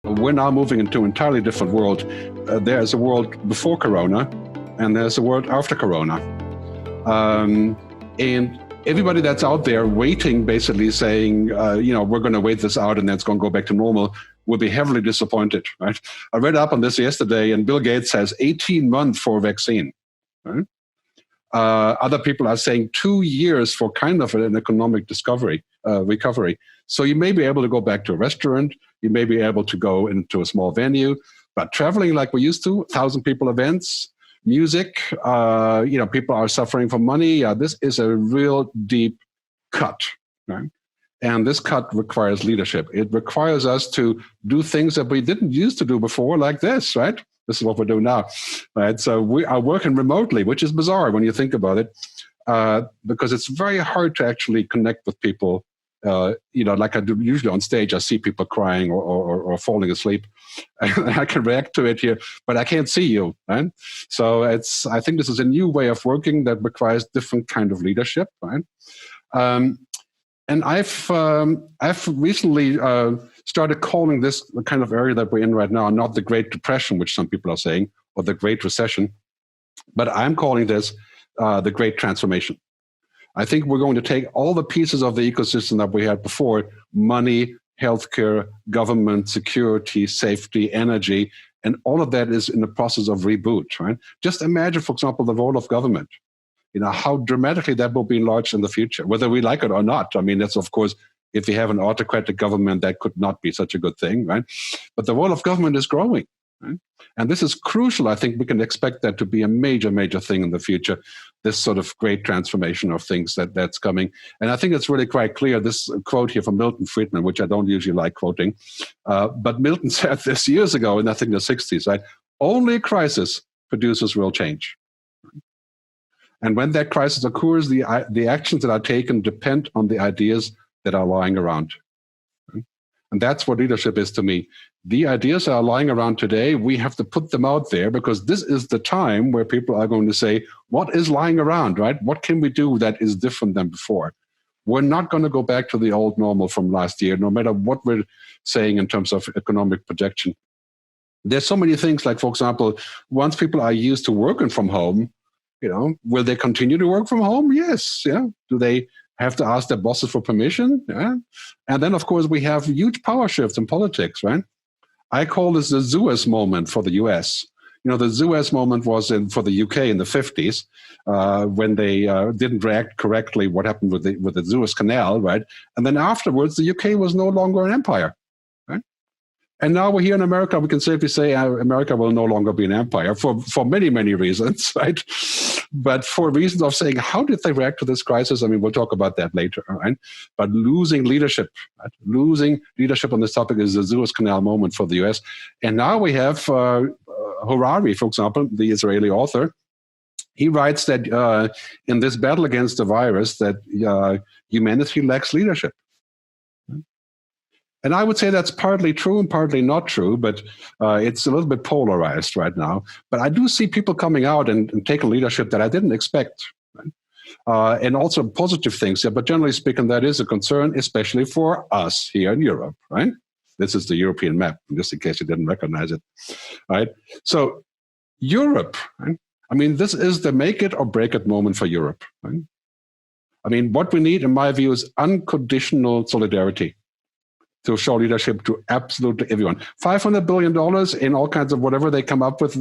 We're now moving into an entirely different world. There's a world before Corona, and there's a world after Corona. And everybody that's out there waiting, basically saying, we're going to wait this out and then it's going to go back to normal, will be heavily disappointed, right? I read up on this yesterday, and Bill Gates has 18 months for a vaccine, right? Other people are saying 2 years for kind of an economic recovery. So you may be able to go back to a restaurant, you may be able to go into a small venue, but traveling like we used to, 1,000 people events, music, people are suffering for money. This is a real deep cut, right? And this cut requires leadership. It requires us to do things that we didn't used to do before, like this, right? This is what we're doing now, right? So we are working remotely, which is bizarre when you think about it, because it's very hard to actually connect with people. Like I do usually on stage, I see people crying or falling asleep, and I can react to it here, but I can't see you, right? So I think this is a new way of working that requires different kind of leadership, right? And I've recently started calling this the kind of area that we're in right now, not the Great Depression, which some people are saying, or the Great Recession, but I'm calling this the Great Transformation. I think we're going to take all the pieces of the ecosystem that we had before, money, healthcare, government, security, safety, energy, and all of that is in the process of reboot, right? Just imagine, for example, the role of government. How dramatically that will be enlarged in the future, whether we like it or not. I mean, that's, of course, if you have an autocratic government, that could not be such a good thing, right? But the role of government is growing, right? And this is crucial. I think we can expect that to be a major, major thing in the future, this sort of great transformation of things that's coming. And I think it's really quite clear, this quote here from Milton Friedman, which I don't usually like quoting, but Milton said this years ago, in I think the 60s, right? Only a crisis produces real change. And when that crisis occurs, the actions that are taken depend on the ideas that are lying around. And that's what leadership is to me. The ideas that are lying around today, we have to put them out there, because this is the time where people are going to say, what is lying around, right? What can we do that is different than before? We're not going to go back to the old normal from last year, no matter what we're saying in terms of economic projection. There's so many things, like, for example, once people are used to working from home, will they continue to work from home? Yes. Yeah. Do they have to ask their bosses for permission? Yeah. And then, of course, we have huge power shifts in politics, right? I call this the Suez moment for the US. The Suez moment was for the UK in the 50s, when they didn't react correctly what happened with the Suez Canal, right? And then afterwards, the UK was no longer an empire. And now we're here in America, we can safely say America will no longer be an empire for many, many reasons, right? But for reasons of saying, how did they react to this crisis? I mean, we'll talk about that later, right? But losing leadership, right? Losing leadership on this topic is the Suez Canal moment for the US. And now we have Harari, for example, the Israeli author. He writes that in this battle against the virus, that humanity lacks leadership. And I would say that's partly true and partly not true, but it's a little bit polarized right now. But I do see people coming out and taking leadership that I didn't expect, right? And also positive things. Yeah, but generally speaking, that is a concern, especially for us here in Europe, right? This is the European map, just in case you didn't recognize it, right? So Europe, right? I mean, this is the make it or break it moment for Europe, right? I mean, what we need, in my view, is unconditional solidarity to show leadership to absolutely everyone. $500 billion in all kinds of whatever they come up with,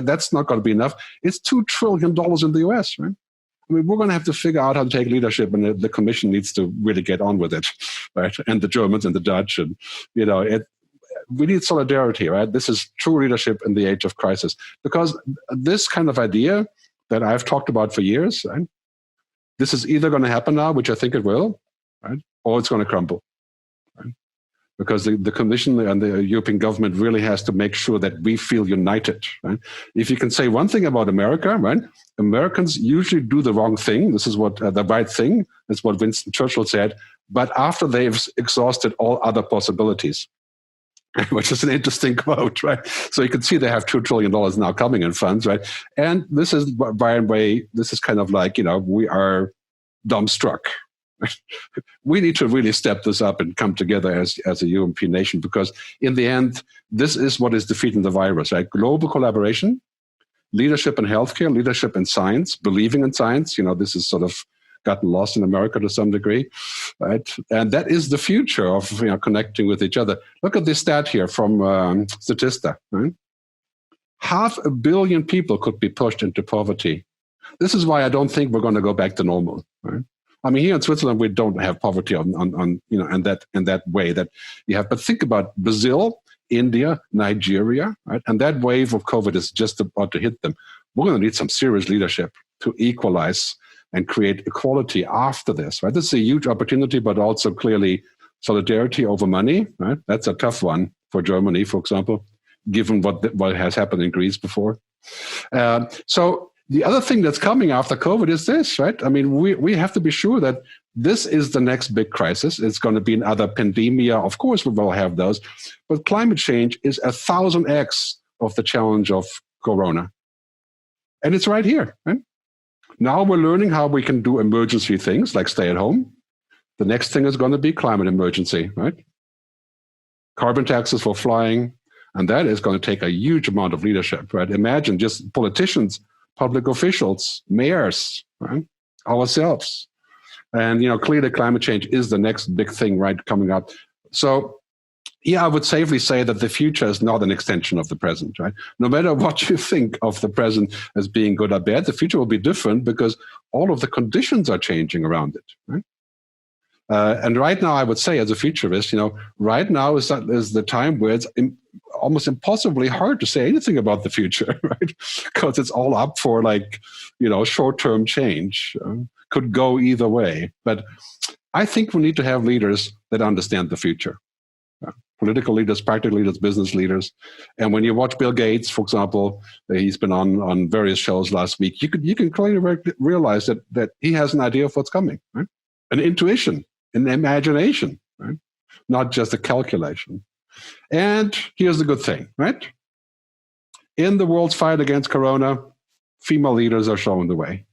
that's not going to be enough. It's $2 trillion in the US, right? I mean, we're going to have to figure out how to take leadership, and the Commission needs to really get on with it, right? And the Germans and the Dutch, and we need solidarity, right? This is true leadership in the age of crisis, because this kind of idea that I've talked about for years, right? This is either going to happen now, which I think it will, right? Or it's going to crumble. Because the Commission and the European government really has to make sure that we feel united, right? If you can say one thing about America, right? Americans usually do the wrong thing. This is what the right thing. That's what Winston Churchill said. But after they've exhausted all other possibilities, which is an interesting quote, right? So you can see they have $2 trillion now coming in funds, right? And this is, by the way, this is kind of like, we are dumbstruck, We need to really step this up and come together as a European nation, because in the end, this is what is defeating the virus, right? Global collaboration, leadership in healthcare, leadership in science, believing in science. This is sort of gotten lost in America to some degree, right? And that is the future of connecting with each other. Look at this stat here from Statista, right? 500 million people could be pushed into poverty. This is why I don't think we're going to go back to normal, right? I mean, here in Switzerland, we don't have poverty in that way that you have. But think about Brazil, India, Nigeria, right? And that wave of COVID is just about to hit them. We're going to need some serious leadership to equalize and create equality after this, right? This is a huge opportunity, but also clearly solidarity over money, right? That's a tough one for Germany, for example, given what has happened in Greece before. So the other thing that's coming after COVID is this, right? I mean, we have to be sure that this is the next big crisis. It's going to be another pandemia. Of course, we will have those. But climate change is 1,000x of the challenge of Corona. And it's right here, right? Now we're learning how we can do emergency things like stay at home. The next thing is going to be climate emergency, right? Carbon taxes for flying. And that is going to take a huge amount of leadership, right? Imagine just politicians, public officials, mayors, right? Ourselves. And, clearly climate change is the next big thing, right, coming up. So, yeah, I would safely say that the future is not an extension of the present, right? No matter what you think of the present as being good or bad, the future will be different because all of the conditions are changing around it, right? And right now, I would say, as a futurist, right now is the time where it's almost impossibly hard to say anything about the future, right? Because it's all up for short-term change. Could go either way. But I think we need to have leaders that understand the future. Political leaders, practical leaders, business leaders. And when you watch Bill Gates, for example, he's been on various shows last week, you can clearly realize that he has an idea of what's coming, right? An intuition, an imagination, right? Not just a calculation. And here's the good thing, right? In the world's fight against Corona, female leaders are showing the way.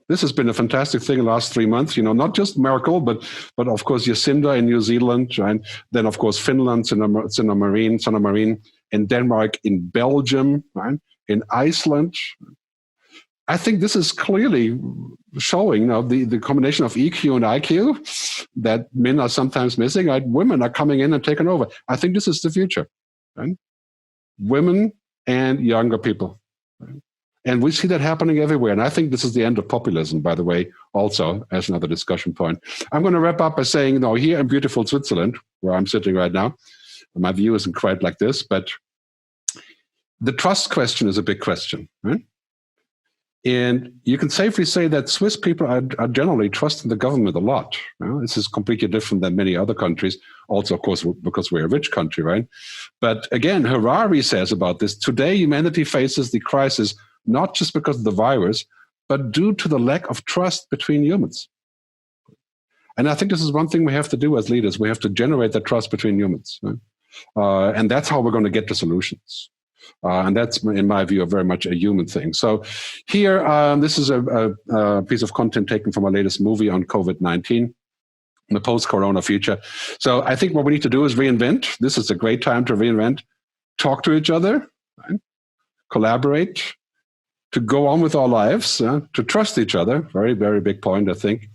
This has been a fantastic thing in the last 3 months, not just Merkel, but of course Jacinda in New Zealand, right? Then of course Finland, Sanna Marin, in Denmark, in Belgium, right? In Iceland. I think this is clearly showing the combination of EQ and IQ that men are sometimes missing. Right? Women are coming in and taking over. I think this is the future. Right? Women and younger people. Right? And we see that happening everywhere. And I think this is the end of populism, by the way, also as another discussion point. I'm going to wrap up by saying, here in beautiful Switzerland, where I'm sitting right now, my view isn't quite like this, but the trust question is a big question. Right? And you can safely say that Swiss people are generally trusting the government a lot. This is completely different than many other countries. Also, of course, because we're a rich country, right? But again, Harari says about this, today humanity faces the crisis not just because of the virus, but due to the lack of trust between humans. And I think this is one thing we have to do as leaders. We have to generate that trust between humans. Right? And that's how we're going to get to solutions. And that's, in my view, very much a human thing. So here, this is a piece of content taken from our latest movie on COVID-19, the post-corona future. So I think what we need to do is reinvent. This is a great time to reinvent, talk to each other, right? Collaborate, to go on with our lives, to trust each other, very, very big point, I think,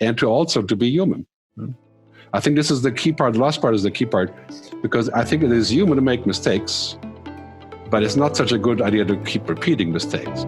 and to be human. I think this is the key part. The last part is the key part, because I think it is human to make mistakes, but it's not such a good idea to keep repeating mistakes.